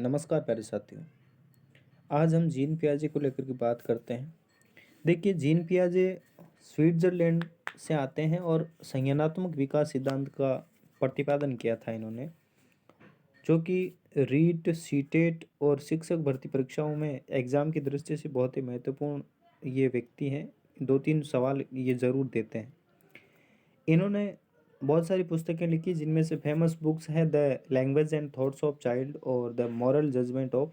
नमस्कार प्यारे साथियों। आज हम जीन पियाजे को लेकर के बात करते हैं। देखिए, जीन पियाजे स्विट्ज़रलैंड से आते हैं और संज्ञानात्मक विकास सिद्धांत का प्रतिपादन किया था इन्होंने, जो कि रीट, सीटेट और शिक्षक भर्ती परीक्षाओं में एग्ज़ाम की दृष्टि से बहुत ही महत्वपूर्ण ये व्यक्ति हैं। 2-3 सवाल ये ज़रूर देते हैं। इन्होंने बहुत सारी पुस्तकें लिखी, जिनमें से फेमस बुक्स है the language and thoughts of child और the moral judgement of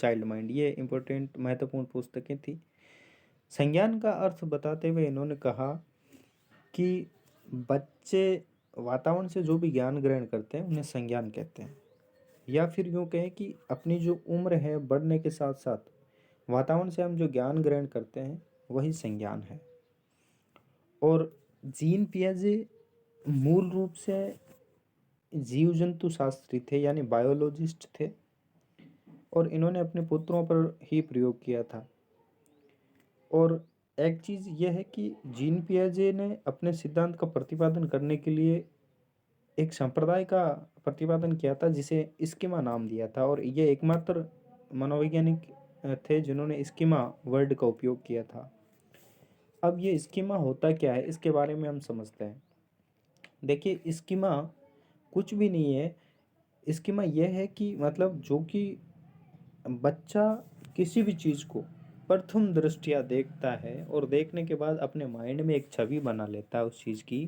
child mind. ये इम्पोर्टेंट महत्वपूर्ण पुस्तकें थी। संज्ञान का अर्थ बताते हुए इन्होंने कहा कि बच्चे वातावरण से जो भी ज्ञान ग्रहण करते हैं उन्हें संज्ञान कहते हैं, या फिर यूँ कहें कि अपनी जो उम्र है बढ़ने के साथ साथ वातावरण से हम जो ज्ञान ग्रहण करते हैं वही संज्ञान है। और जीन पियाजे मूल रूप से जीव जंतु शास्त्री थे, यानी बायोलॉजिस्ट थे, और इन्होंने अपने पुत्रों पर ही प्रयोग किया था। और एक चीज़ यह है कि जीन पियाजे ने अपने सिद्धांत का प्रतिपादन करने के लिए एक संप्रदाय का प्रतिपादन किया था, जिसे स्कीमा नाम दिया था, और ये एकमात्र मनोवैज्ञानिक थे जिन्होंने स्कीमा वर्ड का उपयोग किया था। अब ये स्कीमा होता क्या है, इसके बारे में हम समझते हैं। देखिए, स्कीमा कुछ भी नहीं है। स्कीमा यह है कि मतलब जो कि बच्चा किसी भी चीज़ को प्रथम दृष्टया देखता है और देखने के बाद अपने माइंड में एक छवि बना लेता है उस चीज़ की,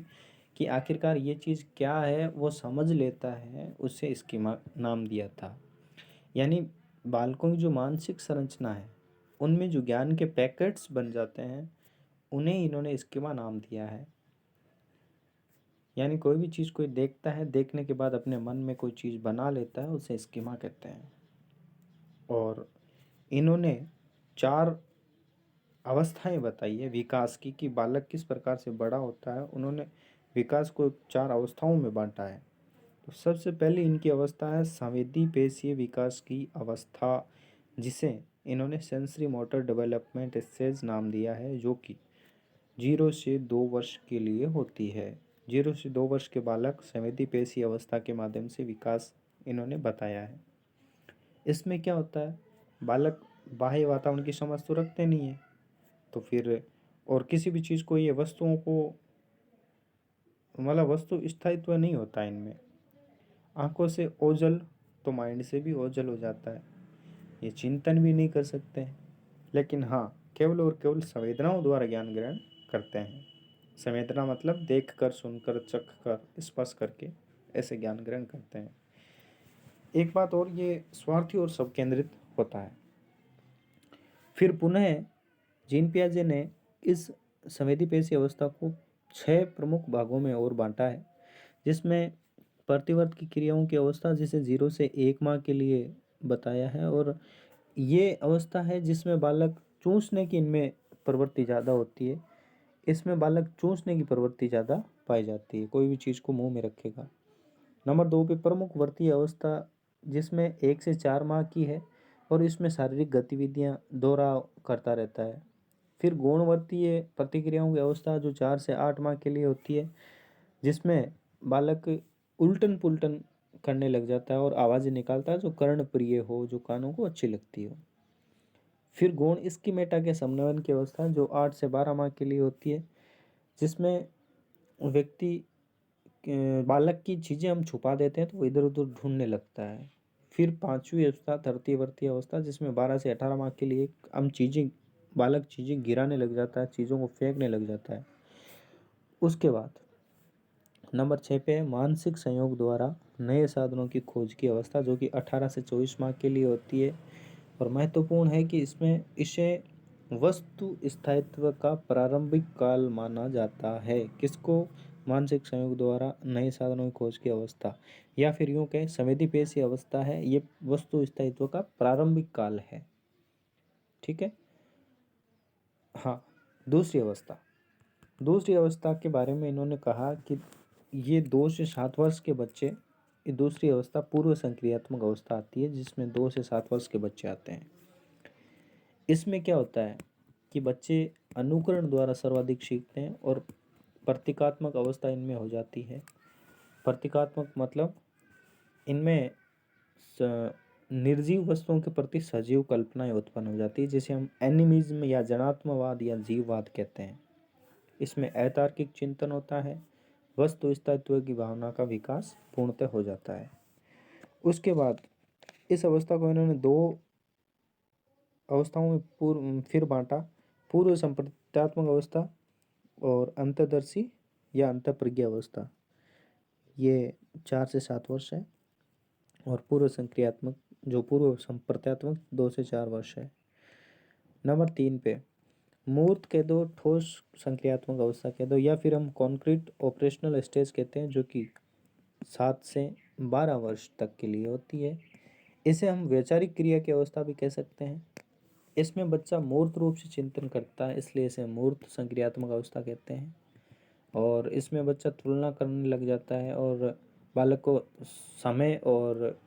कि आखिरकार ये चीज़ क्या है, वो समझ लेता है, उसे स्कीमा नाम दिया था। यानी बालकों की जो मानसिक संरचना है, उनमें जो ज्ञान के पैकेट्स बन जाते हैं, उन्हें इन्होंने स्कीमा नाम दिया है। यानी कोई भी चीज़ कोई देखता है, देखने के बाद अपने मन में कोई चीज़ बना लेता है, उसे स्कीमा कहते हैं। और इन्होंने 4 अवस्थाएं बताई है विकास की, कि बालक किस प्रकार से बड़ा होता है। उन्होंने विकास को 4 अवस्थाओं में बांटा है। तो सबसे पहले इनकी अवस्था है संवेदी पेशीय विकास की अवस्था, जिसे इन्होंने सेंसरी मोटर डेवलपमेंट स्टेज नाम दिया है, जो कि 0 से 2 वर्ष के लिए होती है। 0 से 2 वर्ष के बालक संवेदी पेशी अवस्था के माध्यम से विकास इन्होंने बताया है। इसमें क्या होता है, बालक बाह्य वातावरण की समझ तो रखते नहीं है, तो फिर और किसी भी चीज़ को, ये वस्तुओं को, मतलब वस्तु स्थायित्व नहीं होता इनमें। आंखों से ओझल तो माइंड से भी ओझल हो जाता है। ये चिंतन भी नहीं कर सकते हैं, लेकिन हाँ, केवल और केवल संवेदनाओं द्वारा ज्ञान ग्रहण करते हैं। संवेदना मतलब देख कर, सुनकर, चख कर, स्पर्श करके ऐसे ज्ञान ग्रहण करते हैं। एक बात और, ये स्वार्थी और सब केंद्रित होता है। फिर पुनः जीन पियाजे ने इस संवेदी पेशी अवस्था को 6 प्रमुख भागों में और बांटा है, जिसमें प्रतिवर्त की क्रियाओं की अवस्था, जिसे 0 से 1 माह के लिए बताया है। और ये अवस्था है जिसमें बालक चूसने की इनमें प्रवृत्ति ज़्यादा होती है। इसमें बालक चूसने की प्रवृत्ति ज़्यादा पाई जाती है, कोई भी चीज़ को मुंह में रखेगा। नंबर 2 पे प्रमुख वर्तीय अवस्था, जिसमें 1 से 4 माह की है, और इसमें शारीरिक गतिविधियां दोहराव करता रहता है। फिर गौणवर्तीय प्रतिक्रियाओं की अवस्था, जो 4 से 8 माह के लिए होती है, जिसमें बालक उल्टन पुल्टन करने लग जाता है और आवाज़ें निकालता है जो कर्णप्रिय हो, जो कानों को अच्छी लगती हो। फिर गौण स्कीमेटा के समन्वयन की अवस्था, जो 8 से 12 माह के लिए होती है, जिसमें व्यक्ति बालक की चीज़ें हम छुपा देते हैं तो वो इधर उधर ढूंढने लगता है। फिर 5वीं अवस्था तृतीयवर्ती अवस्था, जिसमें 12 से 18 माह के लिए हम चीज़ें, बालक चीज़ें गिराने लग जाता है, चीज़ों को फेंकने लग जाता है। उसके बाद नंबर 6 पे है मानसिक संयोग द्वारा नए साधनों की खोज की अवस्था, जो कि 18 से 24 माह के लिए होती है। और महत्वपूर्ण है कि इसमें इसे वस्तु स्थायित्व का प्रारंभिक काल माना जाता है। किसको? मानसिक संयोग द्वारा नए साधनों की खोज की अवस्था, या फिर यूं कहें संवेदी पेशी अवस्था है, ये वस्तु स्थायित्व का प्रारंभिक काल है। ठीक है। हाँ, दूसरी अवस्था के बारे में इन्होंने कहा कि ये 2 से 7 वर्ष के बच्चे, ये दूसरी अवस्था पूर्व संक्रियात्मक अवस्था आती है, जिसमें 2 से 7 वर्ष के बच्चे आते हैं। इसमें क्या होता है कि बच्चे अनुकरण द्वारा सर्वाधिक सीखते हैं, और प्रतीकात्मक अवस्था इनमें हो जाती है। प्रतीकात्मक मतलब इनमें निर्जीव वस्तुओं के प्रति सजीव कल्पनाएं उत्पन्न हो जाती है, जिसे हम एनिमिज्म या जनात्मवाद या जीववाद कहते हैं। इसमें अतार्किक चिंतन होता है, वस्तु स्थायित्व की भावना का विकास पूर्णतः हो जाता है। उसके बाद इस अवस्था को इन्होंने दो अवस्थाओं में फिर बांटा, पूर्व संप्रत्यात्मक अवस्था और अंतर्दर्शी या अंतःप्रज्ञा अवस्था। ये 4 से 7 वर्ष है, और पूर्व संक्रियात्मक जो पूर्व संप्रत्यात्मक 2 से 4 वर्ष है। नंबर 3 पे मूर्त कह दो, ठोस संक्रियात्मक अवस्था कह दो, या फिर हम कॉन्क्रीट ऑपरेशनल स्टेज कहते हैं, जो कि 7 से 12 वर्ष तक के लिए होती है। इसे हम वैचारिक क्रिया की अवस्था भी कह सकते हैं। इसमें बच्चा मूर्त रूप से चिंतन करता है, इसलिए इसे मूर्त संक्रियात्मक अवस्था कहते हैं। और इसमें बच्चा तुलना करने लग जाता है, और बालक को समय और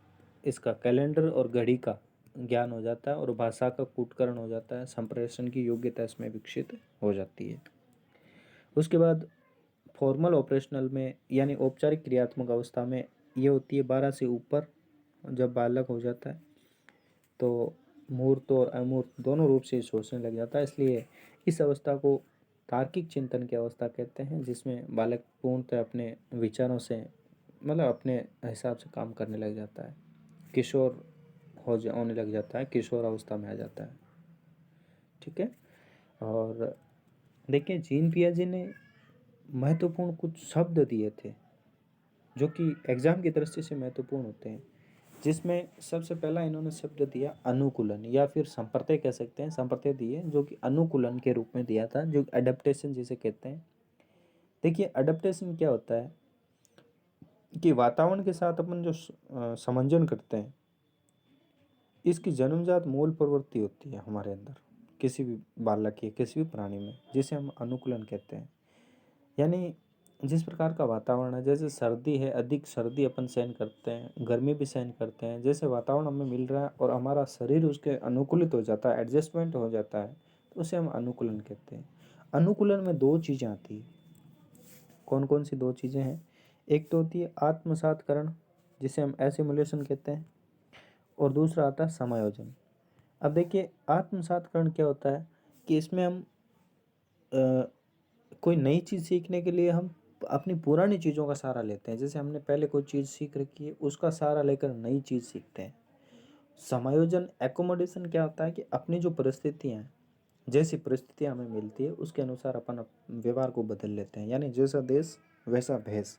इसका कैलेंडर और घड़ी का ज्ञान हो जाता है, और भाषा का कूटकरण हो जाता है, संप्रेषण की योग्यता इसमें विकसित हो जाती है। उसके बाद फॉर्मल ऑपरेशनल में यानी औपचारिक क्रियात्मक अवस्था में ये होती है 12 से ऊपर। जब बालक हो जाता है तो मूर्त और अमूर्त दोनों रूप से सोचने लग जाता है, इसलिए इस अवस्था को तार्किक चिंतन की अवस्था कहते हैं, जिसमें बालक पूर्णतः अपने विचारों से मतलब अपने हिसाब से काम करने लग जाता है, किशोर होने लग जाता है, किशोर अवस्था में आ जाता है। ठीक है। और देखिए, जीन पियाजे ने महत्वपूर्ण कुछ शब्द दिए थे जो कि एग्जाम की दृष्टि से महत्वपूर्ण होते हैं, जिसमें सबसे पहला इन्होंने शब्द दिया अनुकूलन, या फिर संप्रत्यय कह सकते हैं, संप्रत्यय दिए जो कि अनुकूलन के रूप में दिया था, जो एडेप्टेशन जिसे कहते हैं। देखिए, एडेप्टेशन क्या होता है कि वातावरण के साथ अपन जो समंजन करते हैं, इसकी जन्मजात मूल प्रवृत्ति होती है हमारे अंदर, किसी भी बालक की, किसी भी प्राणी में, जिसे हम अनुकूलन कहते हैं। यानी जिस प्रकार का वातावरण है, जैसे सर्दी है, अधिक सर्दी अपन सहन करते हैं, गर्मी भी सहन करते हैं, जैसे वातावरण हमें मिल रहा है और हमारा शरीर उसके अनुकूलित हो जाता है, एडजस्टमेंट हो जाता है, तो उसे हम अनुकूलन कहते हैं। अनुकूलन में दो चीज़ें आती हैं। कौन कौन सी दो चीज़ें हैं? एक तो होती है आत्मसातकरण, जिसे हम एसिमुलेशन कहते हैं, और दूसरा आता है समायोजन। अब देखिए, आत्मसातकरण क्या होता है कि इसमें हम कोई नई चीज़ सीखने के लिए हम अपनी पुरानी चीज़ों का सहारा लेते हैं। जैसे हमने पहले कोई चीज़ सीख रखी है, उसका सहारा लेकर नई चीज़ सीखते हैं। समायोजन एकोमोडेशन क्या होता है कि अपनी जो परिस्थितियाँ हैं, जैसी परिस्थितियाँ हमें मिलती है उसके अनुसार अपन व्यवहार को बदल लेते हैं, यानी जैसा देश वैसा भेष,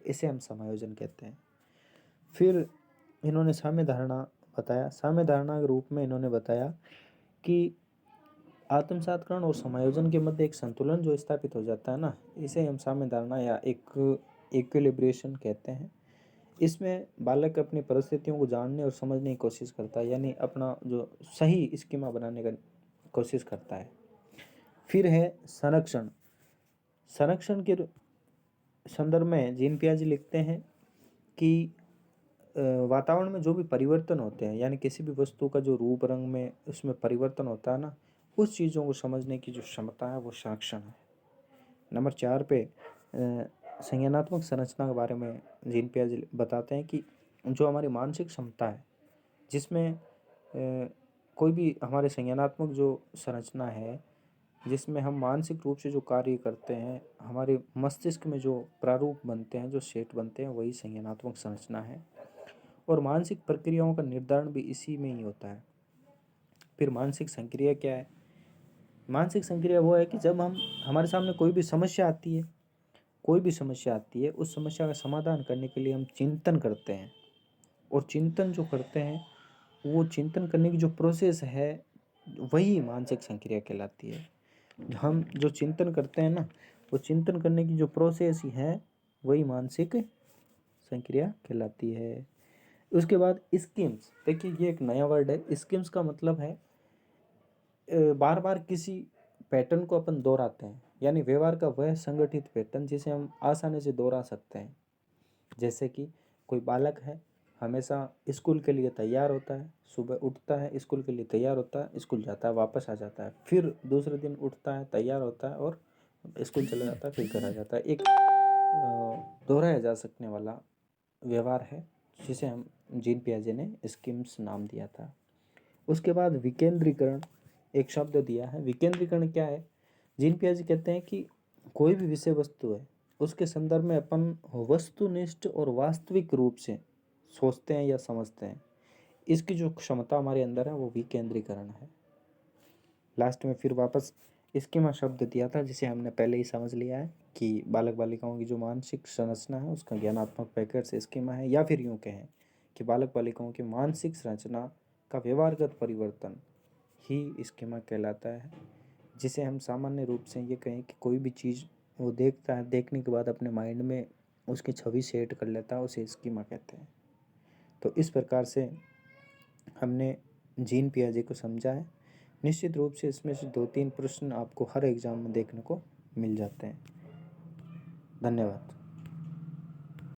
इसे हम समायोजन कहते हैं। फिर इन्होंने साम्य धारणा बताया। साम्य धारणा के रूप में इन्होंने बताया कि आत्मसातकरण और समायोजन के मध्य एक संतुलन जो स्थापित हो जाता है ना, इसे हम साम्य धारणा या एक इक्विलिब्रेशन कहते हैं। इसमें बालक अपनी परिस्थितियों को जानने और समझने की कोशिश करता है, यानी अपना जो सही स्कीमा बनाने का कोशिश करता है। फिर है संरक्षण। संरक्षण के संदर्भ में जीन पियाजे लिखते हैं कि वातावरण में जो भी परिवर्तन होते हैं, यानी किसी भी वस्तु का जो रूप रंग में उसमें परिवर्तन होता है ना, उस चीज़ों को समझने की जो क्षमता है वो संरक्षण है। नंबर 4 पे संज्ञानात्मक संरचना के बारे में जीन पियाजे बताते हैं कि जो हमारी मानसिक क्षमता है, जिसमें कोई भी हमारे संज्ञानात्मक जो संरचना है, जिसमें हम मानसिक रूप से जो कार्य करते हैं, हमारे मस्तिष्क में जो प्रारूप बनते हैं, जो सेट बनते हैं, वही संज्ञानात्मक संरचना है। और मानसिक प्रक्रियाओं का निर्धारण भी इसी में ही होता है। फिर मानसिक संक्रिया क्या है? मानसिक संक्रिया वो है कि जब हमारे सामने कोई भी समस्या आती है, उस समस्या का समाधान करने के लिए हम चिंतन करते हैं, और चिंतन जो करते हैं, वो चिंतन करने की जो प्रोसेस है, वही मानसिक संक्रिया कहलाती है। हम जो चिंतन करते हैं ना, वो चिंतन करने की जो प्रोसेस ही है, वही मानसिक संक्रिया कहलाती है। उसके बाद स्कीम्स। देखिए, ये एक नया वर्ड है। स्कीम्स का मतलब है बार बार किसी पैटर्न को अपन दोहराते हैं, यानी व्यवहार का वह संगठित पैटर्न जिसे हम आसानी से दोहरा सकते हैं। जैसे कि कोई बालक है, हमेशा स्कूल के लिए तैयार होता है, सुबह उठता है, स्कूल के लिए तैयार होता है, स्कूल जाता है, वापस आ जाता है, फिर दूसरे दिन उठता है, तैयार होता है और स्कूल चला जाता है, फिर घर आ जाता है। एक दोहराया जा सकने वाला व्यवहार है जिसे हम जीन पियाजे ने स्कीम्स नाम दिया था। उसके बाद विकेंद्रीकरण एक शब्द दिया है। विकेंद्रीकरण क्या है? जीन पियाजे कहते हैं कि कोई भी विषय वस्तु है, उसके संदर्भ में अपन वस्तुनिष्ठ और वास्तविक रूप से सोचते हैं या समझते हैं, इसकी जो क्षमता हमारे अंदर है वो विकेंद्रीकरण है। लास्ट में फिर वापस स्कीमा शब्द दिया था, जिसे हमने पहले ही समझ लिया है कि बालक बालिकाओं की जो मानसिक संरचना है उसका ज्ञानात्मक पैकेट से स्कीमा है, या फिर यूँ कहें कि बालक बालिकाओं की मानसिक संरचना का व्यवहारगत परिवर्तन ही स्कीमा कहलाता है। जिसे हम सामान्य रूप से ये कहें कि कोई भी चीज़ वो देखता है, देखने के बाद अपने माइंड में उसकी छवि सेट कर लेता है, उसे स्कीमा कहते हैं। तो इस प्रकार से हमने जीन पियाजे को समझा है। निश्चित रूप से इसमें से 2-3 प्रश्न आपको हर एग्ज़ाम में देखने को मिल जाते हैं। धन्यवाद।